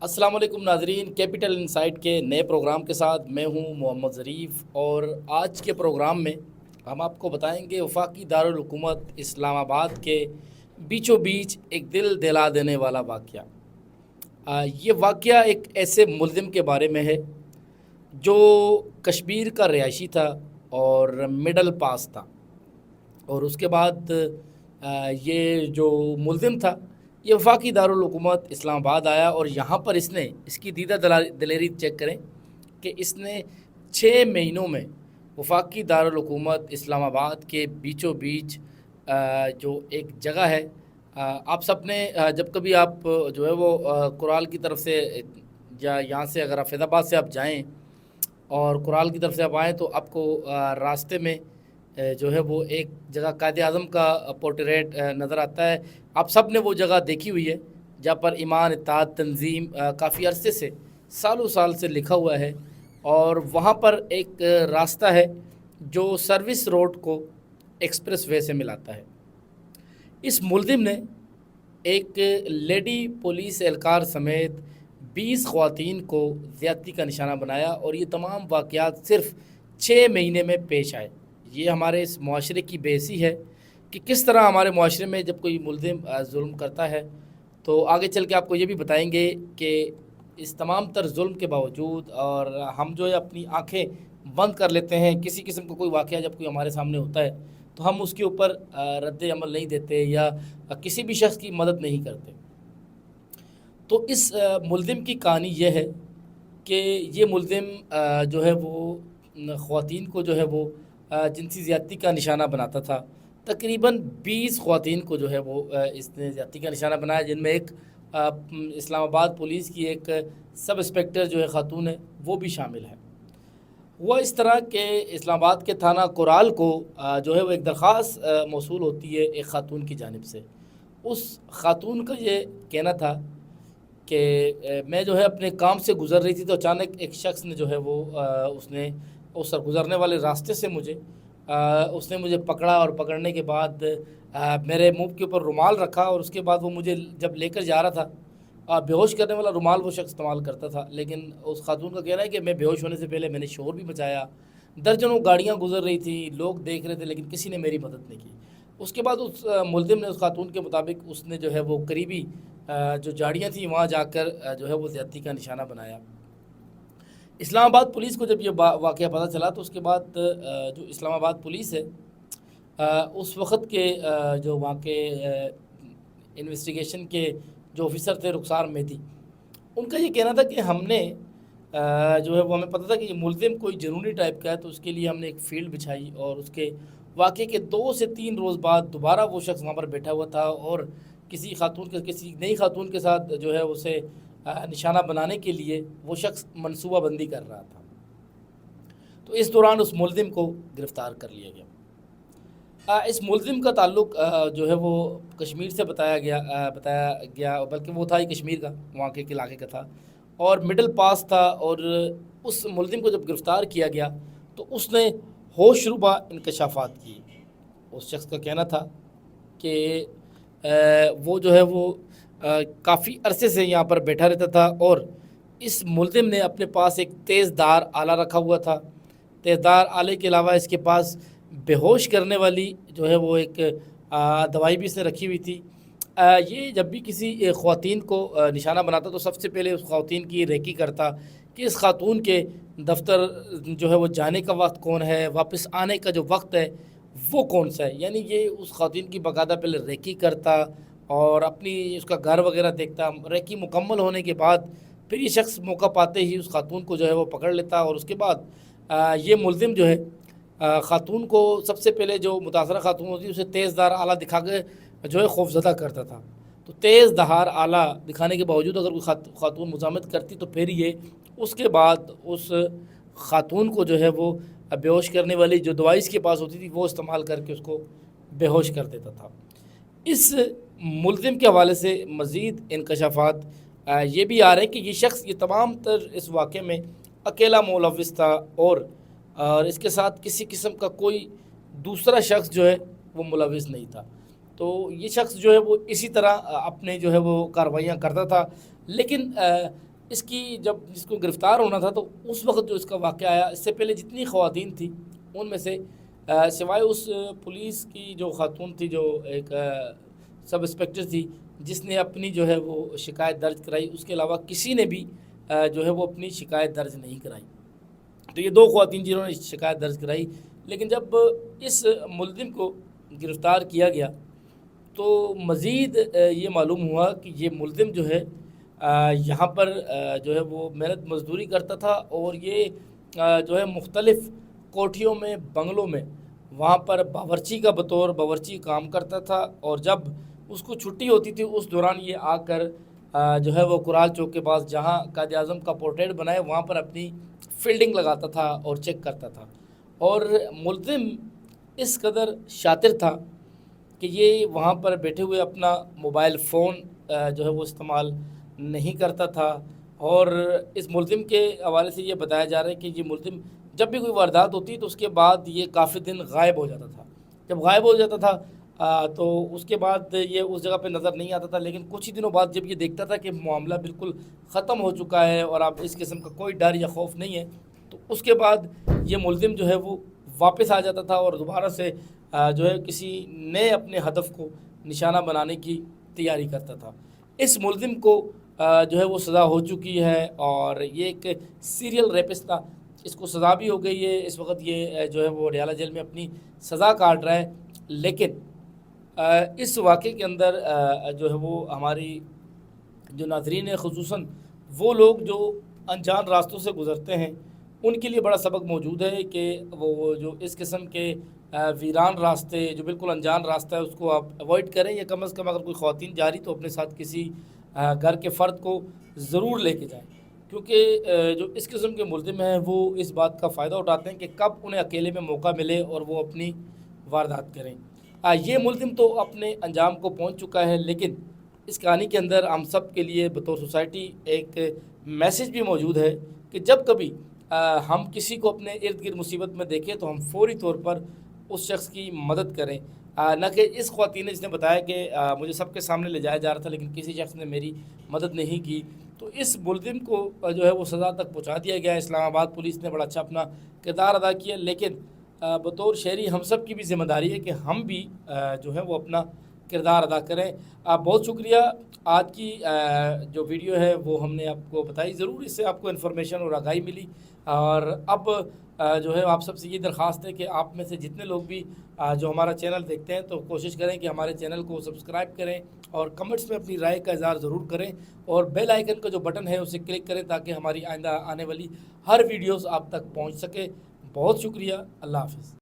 السلام علیکم ناظرین، کیپٹل انسائٹ کے نئے پروگرام کے ساتھ میں ہوں محمد ظریف، اور آج کے پروگرام میں ہم آپ کو بتائیں گے وفاقی دارالحکومت اسلام آباد کے بیچوں بیچ ایک دل دہلا دینے والا واقعہ۔ یہ واقعہ ایک ایسے ملزم کے بارے میں ہے جو کشمیر کا رہائشی تھا اور مڈل پاس تھا، اور اس کے بعد یہ جو ملزم تھا یہ وفاقی دارالحکومت اسلام آباد آیا، اور یہاں پر اس کی دیدہ دلیری چیک کریں کہ اس نے 6 مہینوں میں وفاقی دارالحکومت اسلام آباد کے بیچوں بیچ جو ایک جگہ ہے، آپ سب نے جب کبھی آپ جو ہے وہ کرال کی طرف سے یا یہاں سے اگر آپ فیض آباد سے آپ جائیں اور کرال کی طرف سے آپ آئیں تو آپ کو راستے میں جو ہے وہ ایک جگہ قائد اعظم کا پورٹریٹ نظر آتا ہے۔ آپ سب نے وہ جگہ دیکھی ہوئی ہے جہاں پر ایمان اتحاد تنظیم کافی عرصے سے سالوں سال سے لکھا ہوا ہے، اور وہاں پر ایک راستہ ہے جو سروس روڈ کو ایکسپریس وے سے ملاتا ہے۔ اس ملزم نے ایک لیڈی پولیس اہلکار سمیت 20 خواتین کو زیادتی کا نشانہ بنایا، اور یہ تمام واقعات صرف 6 مہینے میں پیش آئے۔ یہ ہمارے اس معاشرے کی بے حسی ہے کہ کس طرح ہمارے معاشرے میں جب کوئی ملزم ظلم کرتا ہے تو آگے چل کے آپ کو یہ بھی بتائیں گے کہ اس تمام تر ظلم کے باوجود اور ہم جو ہے اپنی آنکھیں بند کر لیتے ہیں، کسی قسم کا کوئی واقعہ جب کوئی ہمارے سامنے ہوتا ہے تو ہم اس کے اوپر رد عمل نہیں دیتے یا کسی بھی شخص کی مدد نہیں کرتے۔ تو اس ملزم کی کہانی یہ ہے کہ یہ ملزم جو ہے وہ خواتین کو جو ہے وہ جنسی زیادتی کا نشانہ بناتا تھا۔ تقریباً 20 خواتین کو جو ہے وہ اس نے زیادتی کا نشانہ بنایا، جن میں ایک اسلام آباد پولیس کی ایک سب انسپکٹر جو ہے خاتون ہے وہ بھی شامل ہے۔ وہ اس طرح کہ اسلام آباد کے تھانہ کرال کو جو ہے وہ ایک درخواست موصول ہوتی ہے ایک خاتون کی جانب سے۔ اس خاتون کا یہ کہنا تھا کہ میں جو ہے اپنے کام سے گزر رہی تھی تو اچانک ایک شخص نے جو ہے وہ اس نے اس گزرنے والے راستے سے اس نے مجھے پکڑا، اور پکڑنے کے بعد میرے منہ کے اوپر رومال رکھا، اور اس کے بعد وہ مجھے جب لے کر جا رہا تھا، بے ہوش کرنے والا رومال وہ شخص استعمال کرتا تھا، لیکن اس خاتون کا کہنا ہے کہ میں بے ہوش ہونے سے پہلے میں نے شور بھی مچایا، درجنوں گاڑیاں گزر رہی تھیں، لوگ دیکھ رہے تھے، لیکن کسی نے میری مدد نہیں کی۔ اس کے بعد اس ملزم نے اس خاتون کے مطابق اس نے جو ہے وہ قریبی جو جھاڑیاں تھیں وہاں جا کر جو ہے وہ زیادتی کا نشانہ بنایا۔ اسلام آباد پولیس کو جب یہ واقعہ پتہ چلا تو اس کے بعد جو اسلام آباد پولیس ہے اس وقت کے جو وہاں کے انویسٹیگیشن کے جو آفیسر تھے رخسار مہدی، ان کا یہ کہنا تھا کہ ہم نے جو ہے وہ ہمیں پتہ تھا کہ یہ ملزم کوئی جنونی ٹائپ کا ہے، تو اس کے لیے ہم نے ایک فیلڈ بچھائی، اور اس کے واقعے کے 2 سے 3 روز بعد دوبارہ وہ شخص وہاں پر بیٹھا ہوا تھا، اور کسی نئی خاتون کے ساتھ جو ہے اسے نشانہ بنانے کے لیے وہ شخص منصوبہ بندی کر رہا تھا۔ تو اس دوران اس ملزم کو گرفتار کر لیا گیا۔ اس ملزم کا تعلق جو ہے وہ کشمیر سے بتایا گیا، بلکہ وہ تھا ہی کشمیر کا، وہاں کے علاقے کا تھا، اور مڈل پاس تھا، اور اس ملزم کو جب گرفتار کیا گیا تو اس نے ہوش ربا انکشافات کی۔ اس شخص کا کہنا تھا کہ وہ جو ہے وہ کافی عرصے سے یہاں پر بیٹھا رہتا تھا، اور اس ملزم نے اپنے پاس ایک تیز دھار آلہ رکھا ہوا تھا۔ تیز دھار آلے کے علاوہ اس کے پاس بے ہوش کرنے والی جو ہے وہ ایک دوائی بھی اس نے رکھی ہوئی تھی۔ یہ جب بھی کسی خواتین کو نشانہ بناتا تو سب سے پہلے اس خواتین کی ریکی کرتا کہ اس خاتون کے دفتر جو ہے وہ جانے کا وقت کون ہے، واپس آنے کا جو وقت ہے وہ کون سا ہے، یعنی یہ اس خواتین کی باقاعدہ پہلے ریکی کرتا اور اپنی اس کا گھر وغیرہ دیکھتا۔ ریکی مکمل ہونے کے بعد پھر یہ شخص موقع پاتے ہی اس خاتون کو جو ہے وہ پکڑ لیتا، اور اس کے بعد یہ ملزم جو ہے خاتون کو سب سے پہلے جو متاثرہ خاتون ہوتی ہے اسے تیز دھار آلہ دکھا کے جو ہے خوفزدہ کرتا تھا۔ تو تیز دھار آلہ دکھانے کے باوجود اگر کوئی خاتون مزاحمت کرتی تو پھر یہ اس کے بعد اس خاتون کو جو ہے وہ بے ہوش کرنے والی جو دوائی اس کے پاس ہوتی تھی وہ استعمال کر کے اس کو بے ہوش کر دیتا تھا۔ اس ملزم کے حوالے سے مزید انکشافات یہ بھی آ رہے ہیں کہ یہ شخص یہ تمام تر اس واقعے میں اکیلا ملوث تھا، اور اس کے ساتھ کسی قسم کا کوئی دوسرا شخص جو ہے وہ ملوث نہیں تھا۔ تو یہ شخص جو ہے وہ اسی طرح اپنے جو ہے وہ کارروائیاں کرتا تھا، لیکن اس کی جب اس کو گرفتار ہونا تھا تو اس وقت جو اس کا واقعہ آیا، اس سے پہلے جتنی خواتین تھیں ان میں سے سوائے اس پولیس کی جو خاتون تھی، جو ایک سب انسپکٹر تھی، جس نے اپنی جو ہے وہ شکایت درج کرائی، اس کے علاوہ کسی نے بھی جو ہے وہ اپنی شکایت درج نہیں کرائی۔ تو یہ 2 خواتین جنہوں نے شکایت درج کرائی، لیکن جب اس ملزم کو گرفتار کیا گیا تو مزید یہ معلوم ہوا کہ یہ ملزم جو ہے یہاں پر جو ہے وہ محنت مزدوری کرتا تھا، اور یہ جو ہے مختلف کوٹھیوں میں، بنگلوں میں وہاں پر باورچی کا بطور باورچی کام کرتا تھا، اور جب اس کو چھٹی ہوتی تھی اس دوران یہ آ کر جو ہے وہ کرال چوک کے پاس جہاں قائد اعظم کا پورٹریٹ بنائے وہاں پر اپنی فیلڈنگ لگاتا تھا اور چیک کرتا تھا۔ اور ملزم اس قدر شاطر تھا کہ یہ وہاں پر بیٹھے ہوئے اپنا موبائل فون جو ہے وہ استعمال نہیں کرتا تھا، اور اس ملزم کے حوالے سے یہ بتایا جا رہا ہے کہ یہ ملزم جب بھی کوئی واردات ہوتی تو اس کے بعد یہ کافی دن غائب ہو جاتا تھا۔ جب غائب ہو جاتا تھا تو اس کے بعد یہ اس جگہ پہ نظر نہیں آتا تھا، لیکن کچھ ہی دنوں بعد جب یہ دیکھتا تھا کہ معاملہ بالکل ختم ہو چکا ہے اور اب اس قسم کا کوئی ڈر یا خوف نہیں ہے، تو اس کے بعد یہ ملزم جو ہے وہ واپس آ جاتا تھا اور دوبارہ سے جو ہے کسی نئے اپنے ہدف کو نشانہ بنانے کی تیاری کرتا تھا۔ اس ملزم کو جو ہے وہ سزا ہو چکی ہے، اور یہ ایک سیریل ریپسٹ تھا، اس کو سزا بھی ہو گئی ہے، اس وقت یہ جو ہے وہ ریالہ جیل میں اپنی سزا کاٹ رہا ہے۔ لیکن اس واقعے کے اندر جو ہے وہ ہماری جو ناظرین ہیں، خصوصاً وہ لوگ جو انجان راستوں سے گزرتے ہیں، ان کے لیے بڑا سبق موجود ہے کہ وہ جو اس قسم کے ویران راستے، جو بالکل انجان راستہ ہے، اس کو آپ اوائڈ کریں، یا کم از کم اگر کوئی خواتین جا رہی تو اپنے ساتھ کسی گھر کے فرد کو ضرور لے کے جائیں، کیونکہ جو اس قسم کے ملزم ہیں وہ اس بات کا فائدہ اٹھاتے ہیں کہ کب انہیں اکیلے میں موقع ملے اور وہ اپنی واردات کریں۔ یہ ملزم تو اپنے انجام کو پہنچ چکا ہے، لیکن اس کہانی کے اندر ہم سب کے لیے بطور سوسائٹی ایک میسج بھی موجود ہے کہ جب کبھی ہم کسی کو اپنے ارد گرد مصیبت میں دیکھیں تو ہم فوری طور پر اس شخص کی مدد کریں، نہ کہ اس خواتین نے جس نے بتایا کہ مجھے سب کے سامنے لے جایا جا رہا تھا لیکن کسی شخص نے میری مدد نہیں کی، تو اس ملزم کو جو ہے وہ سزا تک پہنچا دیا گیا۔ اسلام آباد پولیس نے بڑا اچھا اپنا کردار ادا کیا، لیکن بطور شہری ہم سب کی بھی ذمہ داری ہے کہ ہم بھی جو ہے وہ اپنا کردار ادا کریں۔ بہت شکریہ، آج کی جو ویڈیو ہے وہ ہم نے آپ کو بتائی، ضرور اس سے آپ کو انفارمیشن اور آگاہی ملی، اور اب جو ہے آپ سب سے یہ درخواست ہے کہ آپ میں سے جتنے لوگ بھی جو ہمارا چینل دیکھتے ہیں تو کوشش کریں کہ ہمارے چینل کو سبسکرائب کریں، اور کمنٹس میں اپنی رائے کا اظہار ضرور کریں، اور بیل آئیکن کا جو بٹن ہے اسے کلک کریں تاکہ ہماری آئندہ آنے والی ہر ویڈیوز آپ تک پہنچ سکے۔ بہت شکریہ، اللہ حافظ۔